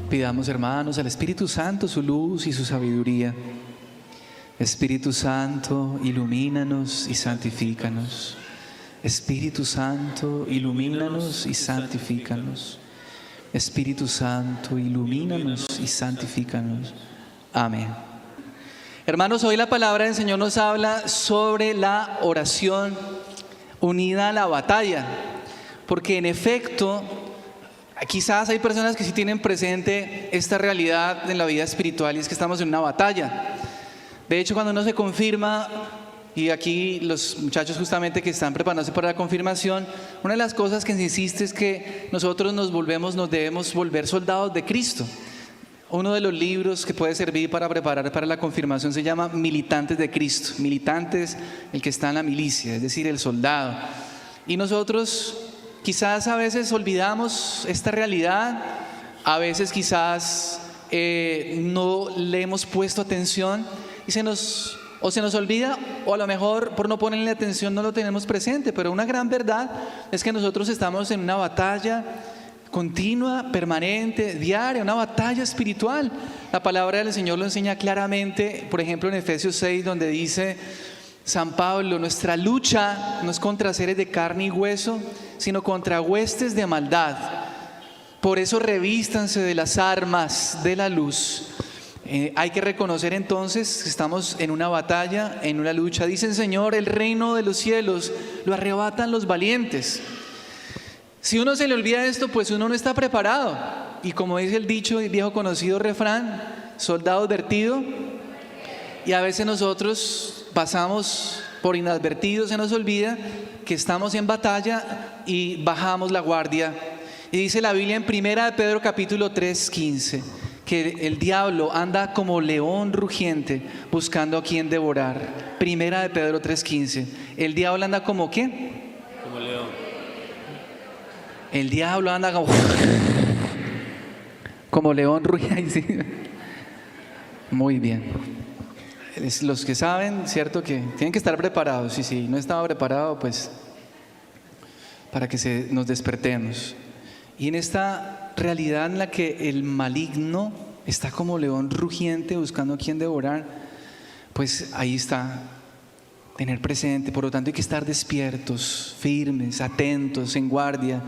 Pidamos, hermanos, al Espíritu Santo su luz y su sabiduría. Espíritu Santo, ilumínanos y santifícanos. Espíritu Santo, ilumínanos y santifícanos. Espíritu Santo, ilumínanos y santifícanos. Amén. Hermanos, hoy la palabra del Señor nos habla sobre la oración unida a la batalla, porque en efecto, quizás hay personas que sí tienen presente esta realidad en la vida espiritual, y es que estamos en una batalla. De hecho, cuando uno se confirma, y aquí los muchachos justamente que están preparándose para la confirmación, una de las cosas que se insiste es que nosotros nos debemos volver soldados de Cristo. Uno de los libros que puede servir para preparar para la confirmación se llama Militantes de Cristo. Militantes, el que está en la milicia, es decir, el soldado. Y nosotros quizás a veces olvidamos esta realidad, a veces quizás no le hemos puesto atención y se nos olvida, o a lo mejor por no ponerle atención no lo tenemos presente. Pero una gran verdad es que nosotros estamos en una batalla continua, permanente, diaria, una batalla espiritual. La palabra del Señor lo enseña claramente, por ejemplo en Efesios 6, donde dice San Pablo: nuestra lucha no es contra seres de carne y hueso, sino contra huestes de maldad. Por eso revístanse de las armas de la luz. Hay que reconocer entonces que estamos en una batalla, en una lucha. Dice el Señor: el reino de los cielos lo arrebatan los valientes. Si uno se le olvida esto, pues uno no está preparado. Y como dice el dicho, el viejo conocido refrán, soldado advertido. Y a veces nosotros pasamos por inadvertidos, se nos olvida que estamos en batalla y bajamos la guardia. Y dice la Biblia en 1 Pedro capítulo 3, 15, que el diablo anda como león rugiente buscando a quien devorar. 1 Pedro 3, 15. ¿El diablo anda como qué? Como león. El diablo anda como león rugiente. Muy bien. Los que saben, cierto que tienen que estar preparados. Y si no estaba preparado, pues para que nos despertemos. Y en esta realidad en la que el maligno está como león rugiente buscando a quien devorar, pues ahí está, tener presente. Por lo tanto hay que estar despiertos, firmes, atentos, en guardia.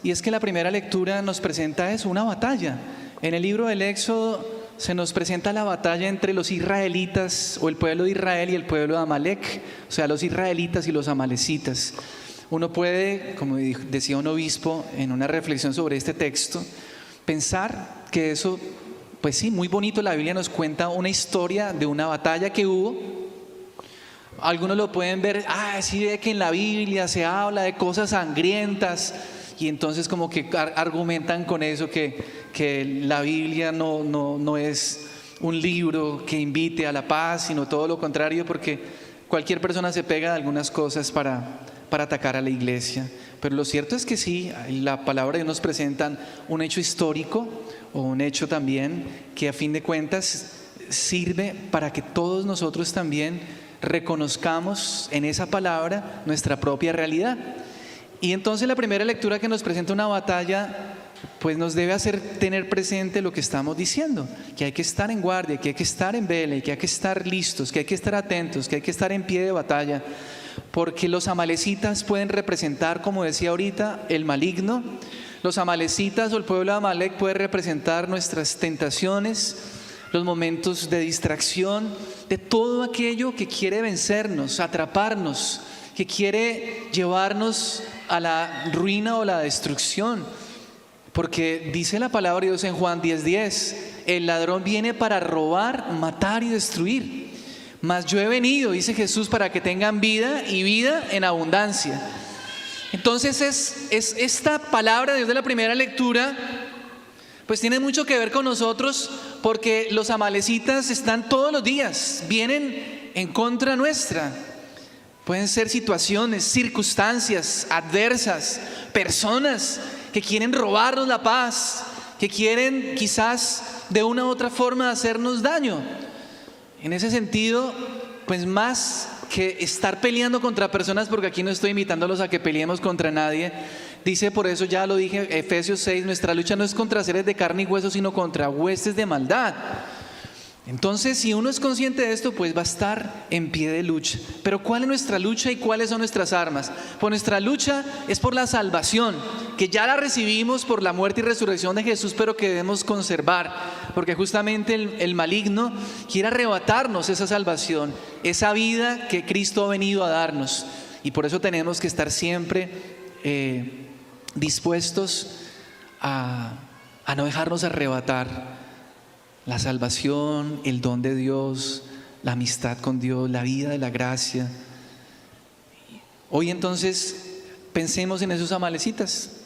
Y es que la primera lectura nos presenta eso, una batalla. En el libro del Éxodo se nos presenta la batalla entre los israelitas, o el pueblo de Israel y el pueblo de Amalek, o sea, los israelitas y los amalecitas. Uno puede, como decía un obispo en una reflexión sobre este texto, pensar que eso, pues sí, muy bonito, la Biblia nos cuenta una historia de una batalla que hubo. Algunos lo pueden ver, sí, ve que en la Biblia se habla de cosas sangrientas, y entonces como que argumentan con eso que la Biblia no es un libro que invite a la paz, sino todo lo contrario, porque cualquier persona se pega de algunas cosas para atacar a la iglesia. Pero lo cierto es que sí, la palabra de Dios nos presenta un hecho histórico, o un hecho también que a fin de cuentas sirve para que todos nosotros también reconozcamos en esa palabra nuestra propia realidad. Y entonces la primera lectura que nos presenta una batalla, pues nos debe hacer tener presente lo que estamos diciendo, que hay que estar en guardia, que hay que estar en vela, que hay que estar listos, que hay que estar atentos, que hay que estar en pie de batalla, porque los amalecitas pueden representar, como decía ahorita, el maligno. Los amalecitas o el pueblo de Amalek puede representar nuestras tentaciones, los momentos de distracción, de todo aquello que quiere vencernos, atraparnos, que quiere llevarnos a la ruina o la destrucción. Porque dice la palabra de Dios en Juan 10:10, el ladrón viene para robar, matar y destruir. Mas yo he venido, dice Jesús, para que tengan vida y vida en abundancia. Entonces es esta palabra de Dios de la primera lectura, pues tiene mucho que ver con nosotros, porque los amalecitas están todos los días, vienen en contra nuestra. Pueden ser situaciones, circunstancias adversas, personas que quieren robarnos la paz, que quieren quizás de una u otra forma hacernos daño. En ese sentido, pues más que estar peleando contra personas, porque aquí no estoy invitándolos a que peleemos contra nadie, Dice, por eso ya lo dije, Efesios 6, nuestra lucha no es contra seres de carne y hueso, sino contra huestes de maldad. Entonces, si uno es consciente de esto, pues va a estar en pie de lucha. Pero ¿cuál es nuestra lucha y cuáles son nuestras armas? Pues nuestra lucha es por la salvación, que ya la recibimos por la muerte y resurrección de Jesús, pero que debemos conservar, porque justamente el maligno quiere arrebatarnos esa salvación, esa vida que Cristo ha venido a darnos. Y por eso tenemos que estar siempre dispuestos a no dejarnos arrebatar la salvación, el don de Dios, la amistad con Dios, la vida de la gracia. Hoy entonces pensemos en esos amalecitas,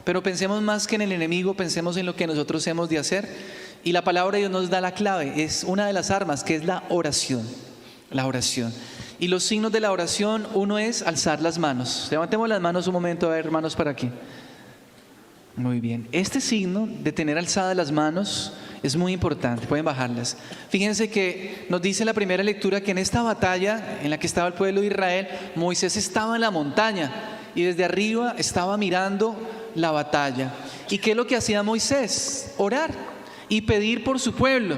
pero pensemos más que en el enemigo, pensemos en lo que nosotros hemos de hacer. Y la palabra de Dios nos da la clave, es una de las armas, que es la oración. La oración. Y los signos de la oración, uno es alzar las manos. Levantemos las manos un momento, a ver, hermanos, para aquí. Muy bien. Este signo de tener alzadas las manos es muy importante, pueden bajarlas. Fíjense que nos dice la primera lectura que en esta batalla en la que estaba el pueblo de Israel, Moisés estaba en la montaña y desde arriba estaba mirando la batalla. ¿Y qué es lo que hacía Moisés? Orar y pedir por su pueblo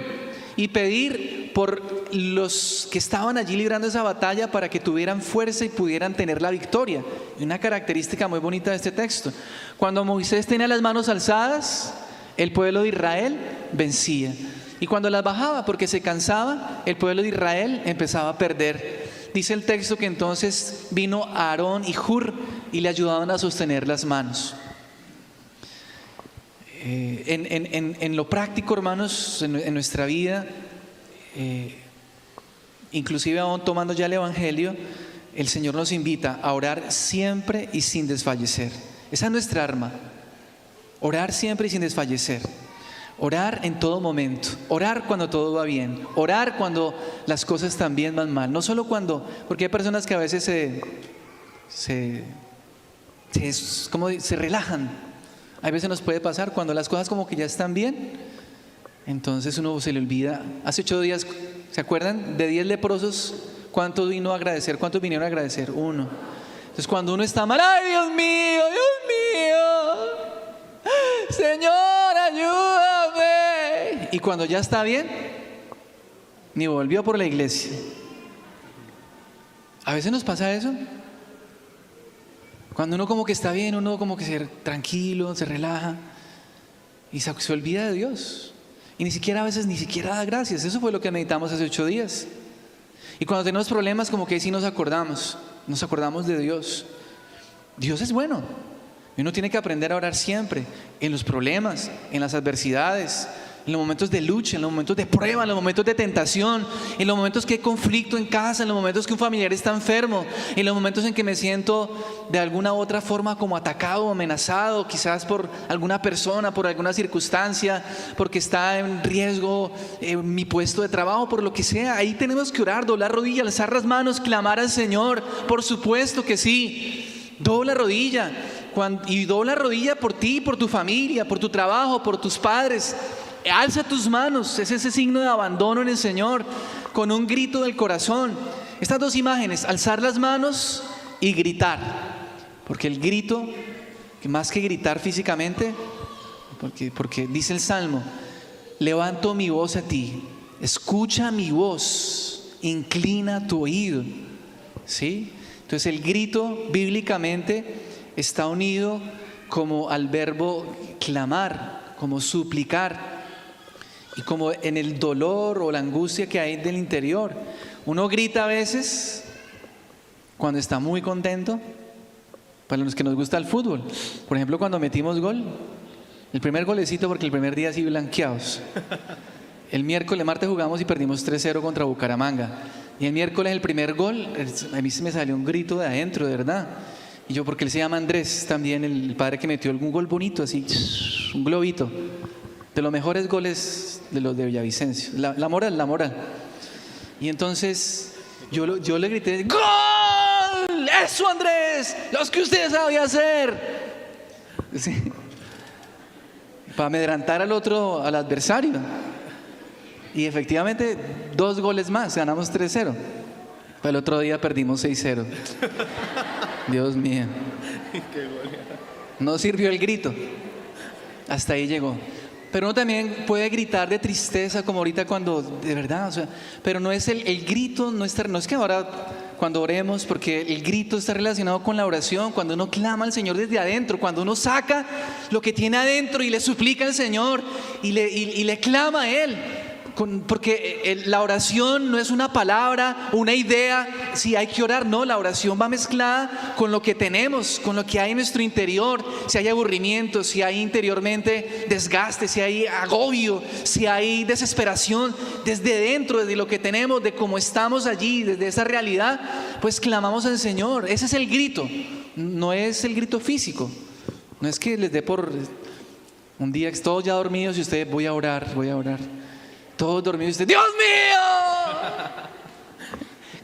y pedir por los que estaban allí librando esa batalla para que tuvieran fuerza y pudieran tener la victoria. Y una característica muy bonita de este texto: cuando Moisés tenía las manos alzadas, el pueblo de Israel vencía. Y cuando las bajaba porque se cansaba, el pueblo de Israel empezaba a perder. Dice el texto que entonces vino Aarón y Hur y le ayudaban a sostener las manos. En lo práctico, hermanos, en nuestra vida, inclusive aún tomando ya el Evangelio, el Señor nos invita a orar siempre y sin desfallecer. Esa es nuestra arma. Orar siempre y sin desfallecer. Orar en todo momento. Orar cuando todo va bien. Orar cuando las cosas también van mal. No solo cuando, porque hay personas que a veces se relajan. A veces nos puede pasar cuando las cosas como que ya están bien. Entonces uno se le olvida. Hace 8 días, ¿se acuerdan? De 10 leprosos, ¿cuántos vino a agradecer? ¿Cuántos vinieron a agradecer? 1. Entonces cuando uno está mal, ¡ay, Dios mío! Señor, ayúdame. Y cuando ya está bien, ni volvió por la iglesia. A veces nos pasa eso. Cuando uno como que está bien, uno como que se tranquilo, se relaja y se olvida de Dios. Y a veces ni siquiera da gracias. Eso fue lo que meditamos hace 8 días. Y cuando tenemos problemas, como que sí nos acordamos de Dios. Dios es bueno. Y uno tiene que aprender a orar siempre, en los problemas, en las adversidades, en los momentos de lucha, en los momentos de prueba, en los momentos de tentación, en los momentos que hay conflicto en casa, en los momentos que un familiar está enfermo, en los momentos en que me siento de alguna u otra forma como atacado o amenazado, quizás por alguna persona, por alguna circunstancia, porque está en riesgo mi puesto de trabajo, por lo que sea. Ahí tenemos que orar, doblar rodillas, alzar las manos, clamar al Señor. Por supuesto que sí, dobla rodilla. Y dobla rodilla por ti, por tu familia, por tu trabajo, por tus padres. Alza tus manos, es ese signo de abandono en el Señor, con un grito del corazón. Estas 2 imágenes, alzar las manos y gritar. Porque el grito, que más que gritar físicamente, porque dice el Salmo: levanto mi voz a ti, escucha mi voz, inclina tu oído. ¿Sí? Entonces el grito bíblicamente está unido como al verbo clamar, como suplicar, y como en el dolor o la angustia que hay del interior. Uno grita a veces cuando está muy contento. Para los que nos gusta el fútbol, por ejemplo, cuando metimos gol, el primer golecito, porque el primer día sí blanqueados. El martes jugamos y perdimos 3-0 contra Bucaramanga, y el miércoles el primer gol, a mí se me salió un grito de adentro, de verdad. Y yo, porque él se llama Andrés también, el padre que metió un gol bonito, así, un globito, de los mejores goles de los de Villavicencio, la moral. Y entonces yo le grité: ¡gol! ¡Eso, Andrés! ¡Los que usted sabía hacer! Sí. Para amedrantar al adversario. Y efectivamente 2 goles más, ganamos 3-0. Pero el otro día perdimos 6-0. Dios mío. No sirvió el grito. Hasta ahí llegó. Pero uno también puede gritar de tristeza, como ahorita cuando, de verdad, o sea, pero no es el grito, no es que ahora cuando oremos, porque el grito está relacionado con la oración, cuando uno clama al Señor desde adentro, cuando uno saca lo que tiene adentro y le suplica al Señor y le clama a Él. Porque la oración no es una palabra, una idea, si hay que orar, no, la oración va mezclada con lo que tenemos, con lo que hay en nuestro interior, si hay aburrimiento, si hay interiormente desgaste, si hay agobio, si hay desesperación, desde dentro, desde lo que tenemos, de cómo estamos allí, desde esa realidad, pues clamamos al Señor. Ese es el grito, no es el grito físico, no es que les dé por un día que todos ya dormidos y usted voy a orar. Todos dormidos y usted, ¡Dios mío!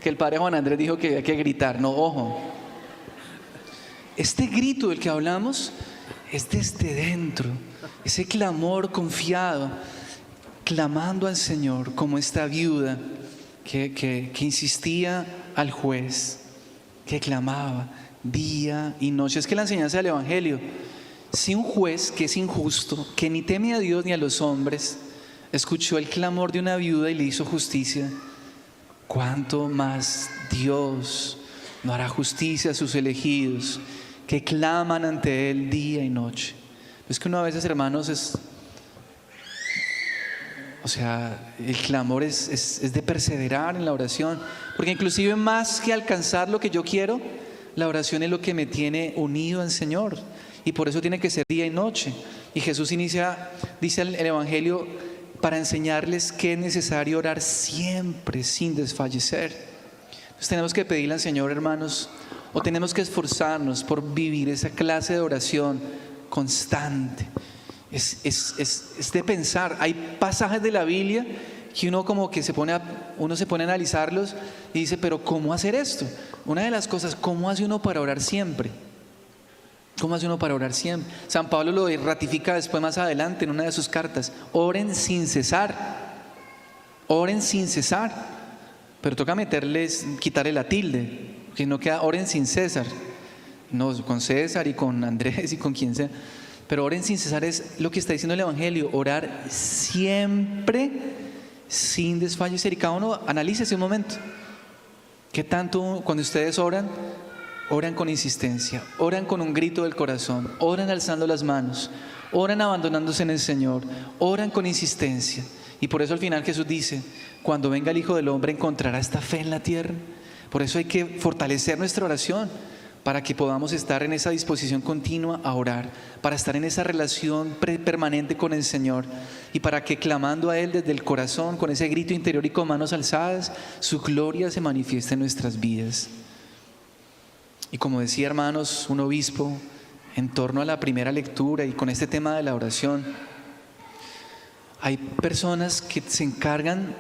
Que el padre Juan Andrés dijo que había que gritar. No, ojo. Este grito del que hablamos es desde dentro. Ese clamor confiado, clamando al Señor, como esta viuda que insistía al juez, que clamaba día y noche. Es que la enseñanza del Evangelio, si un juez que es injusto, que ni teme a Dios ni a los hombres, escuchó el clamor de una viuda y le hizo justicia, ¿cuánto más Dios no hará justicia a sus elegidos que claman ante Él día y noche? Es que uno a veces, hermanos, el clamor es de perseverar en la oración, porque inclusive más que alcanzar lo que yo quiero, la oración es lo que me tiene unido al Señor, y por eso tiene que ser día y noche. Y Jesús dice el Evangelio, para enseñarles que es necesario orar siempre sin desfallecer. Entonces tenemos que pedirle al Señor, hermanos, o tenemos que esforzarnos por vivir esa clase de oración constante. Es de pensar. Hay pasajes de la Biblia que uno como que se pone a analizarlos y dice, pero ¿cómo hacer esto? Una de las cosas, ¿cómo hace uno para orar siempre? ¿Cómo hace uno para orar siempre? San Pablo lo ratifica después más adelante en una de sus cartas. Oren sin cesar. Oren sin cesar. Pero toca quitarle la tilde, que no queda oren sin César. No, con César y con Andrés y con quien sea. Pero oren sin cesar es lo que está diciendo el Evangelio. Orar siempre sin desfallecer. Y cada uno analícese un momento. ¿Qué tanto cuando ustedes oran con insistencia, oran con un grito del corazón, oran alzando las manos, oran abandonándose en el Señor, oran con insistencia? Y por eso al final Jesús dice, cuando venga el Hijo del Hombre, ¿encontrará esta fe en la tierra? Por eso hay que fortalecer nuestra oración, para que podamos estar en esa disposición continua a orar, para estar en esa relación permanente con el Señor, y para que clamando a Él desde el corazón, con ese grito interior y con manos alzadas, su gloria se manifieste en nuestras vidas. Y como decía, hermanos, un obispo, en torno a la primera lectura y con este tema de la oración, hay personas que se encargan.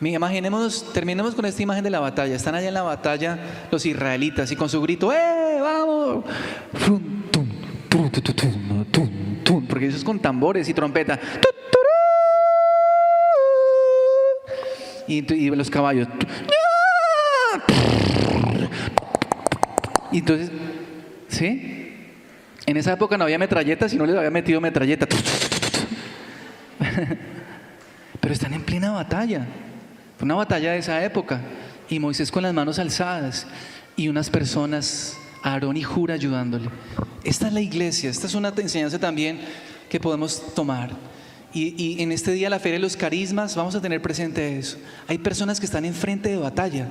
Imaginémonos, terminemos con esta imagen de la batalla. Están allá en la batalla los israelitas y con su grito, ¡vamos! Porque eso es con tambores y trompeta. Y los caballos. Y entonces, ¿sí? En esa época no había metralletas y no les había metido metralleta. Pero están en plena batalla. Fue una batalla de esa época. Y Moisés con las manos alzadas y unas personas, Aarón y Hur, ayudándole. Esta es la iglesia. Esta es una enseñanza también que podemos tomar. Y en este día, la Feria de los Carismas, vamos a tener presente eso. Hay personas que están en frente de batalla,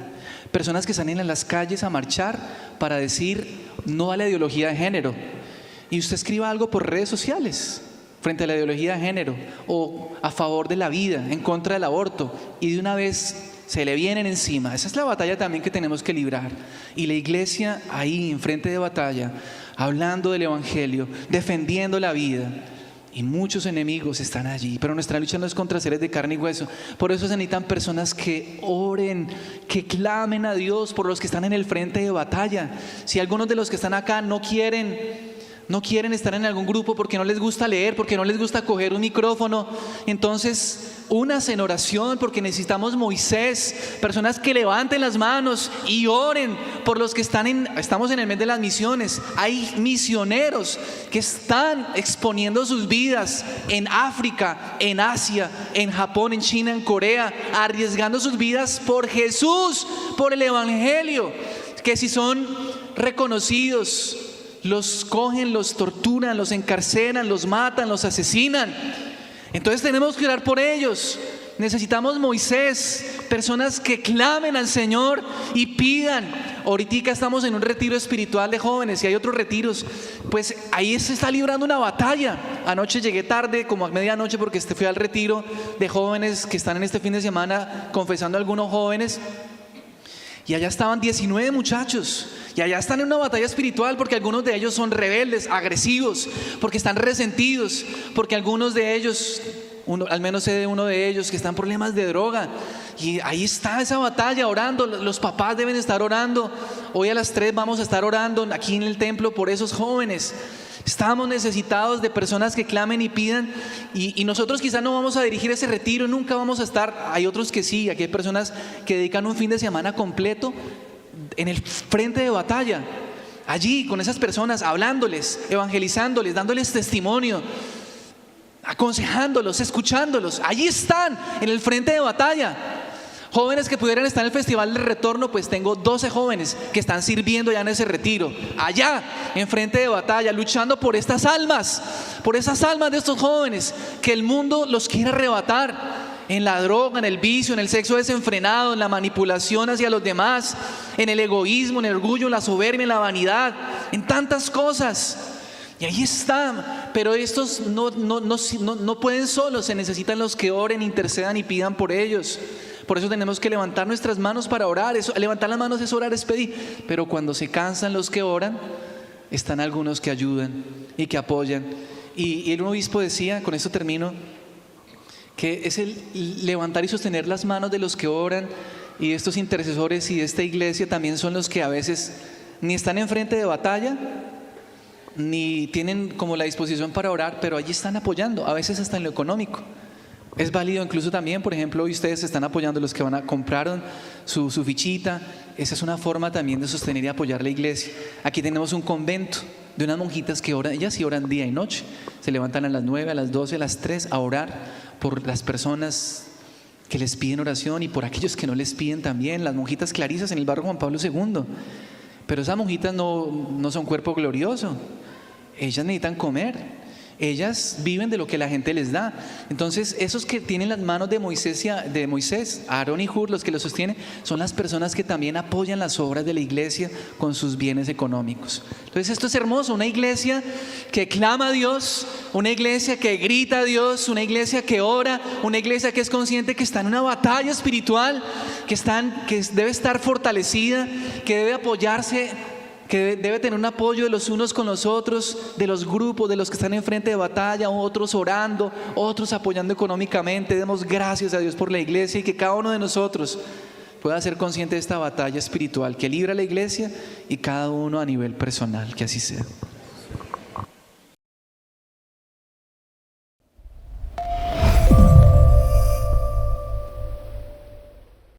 personas que salen a las calles a marchar para decir no a la ideología de género. Y usted escriba algo por redes sociales frente a la ideología de género, o a favor de la vida, en contra del aborto, y de una vez se le vienen encima. Esa es la batalla también que tenemos que librar. Y la iglesia ahí en frente de batalla, hablando del Evangelio, defendiendo la vida. Y muchos enemigos están allí, pero nuestra lucha no es contra seres de carne y hueso. Por eso se necesitan personas que oren, que clamen a Dios por los que están en el frente de batalla. Si algunos de los que están acá no quieren no quieren estar en algún grupo porque no les gusta leer, porque no les gusta coger un micrófono. Entonces, únanse en oración, porque necesitamos Moisés, personas que levanten las manos y oren por los que estamos en el mes de las misiones. Hay misioneros que están exponiendo sus vidas en África, en Asia, en Japón, en China, en Corea, arriesgando sus vidas por Jesús, por el Evangelio, que si son reconocidos, los cogen, los torturan, los encarcelan, los matan, los asesinan. Entonces tenemos que orar por ellos. Necesitamos Moisés, personas que clamen al Señor y pidan. Ahorita estamos en un retiro espiritual de jóvenes y hay otros retiros, pues ahí se está librando una batalla. Anoche llegué tarde, como a medianoche, porque fui al retiro de jóvenes que están en este fin de semana confesando a algunos jóvenes. Y allá estaban 19 muchachos, y allá están en una batalla espiritual, porque algunos de ellos son rebeldes, agresivos, porque están resentidos, porque algunos de ellos, al menos sé de uno de ellos, que están en problemas de droga. Y ahí está esa batalla, orando. Los papás deben estar orando. Hoy a las 3 vamos a estar orando aquí en el templo por esos jóvenes. Estamos necesitados de personas que clamen y pidan, y nosotros quizás no vamos a dirigir ese retiro, nunca vamos a estar. Hay otros que sí, aquí hay personas que dedican un fin de semana completo en el frente de batalla, allí con esas personas, hablándoles, evangelizándoles, dándoles testimonio, aconsejándolos, escuchándolos. Allí están en el frente de batalla. Jóvenes que pudieran estar en el Festival del Retorno, pues tengo 12 jóvenes que están sirviendo ya en ese retiro, allá en frente de batalla, luchando por estas almas, por esas almas de estos jóvenes que el mundo los quiere arrebatar en la droga, en el vicio, en el sexo desenfrenado, en la manipulación hacia los demás, en el egoísmo, en el orgullo, en la soberbia, en la vanidad, en tantas cosas. Y ahí están, pero estos no pueden solos, se necesitan los que oren, intercedan y pidan por ellos. Por eso tenemos que levantar nuestras manos para orar. Levantar las manos es orar, es pedir. Pero cuando se cansan los que oran, están algunos que ayudan y que apoyan. Y el obispo decía, con esto termino, que es el levantar y sostener las manos de los que oran, y estos intercesores y de esta iglesia también son los que a veces ni están en frente de batalla, ni tienen como la disposición para orar, pero allí están apoyando, a veces hasta en lo económico. Es válido incluso también, por ejemplo, hoy ustedes están apoyando, los que compraron su fichita. Esa es una forma también de sostener y apoyar la iglesia. Aquí tenemos un convento de unas monjitas que oran, ellas sí oran día y noche. Se levantan a las 9, a las 12, a las 3 a orar por las personas que les piden oración y por aquellos que no les piden también. Las monjitas clarisas en el barrio Juan Pablo II. Pero esas monjitas no son cuerpo glorioso. Ellas necesitan comer. Ellas viven de lo que la gente les da. Entonces, esos que tienen las manos de Moisés, Aarón y Hur, los que lo sostienen, son las personas que también apoyan las obras de la iglesia con sus bienes económicos. Entonces, esto es hermoso, una iglesia que clama a Dios, una iglesia que grita a Dios, una iglesia que ora, una iglesia que es consciente que está en una batalla espiritual, que debe estar fortalecida, que debe apoyarse, que debe tener un apoyo de los unos con los otros, de los grupos, de los que están en frente de batalla, otros orando, otros apoyando económicamente. Demos gracias a Dios por la iglesia, y que cada uno de nosotros pueda ser consciente de esta batalla espiritual que libra la iglesia, y cada uno a nivel personal, que así sea.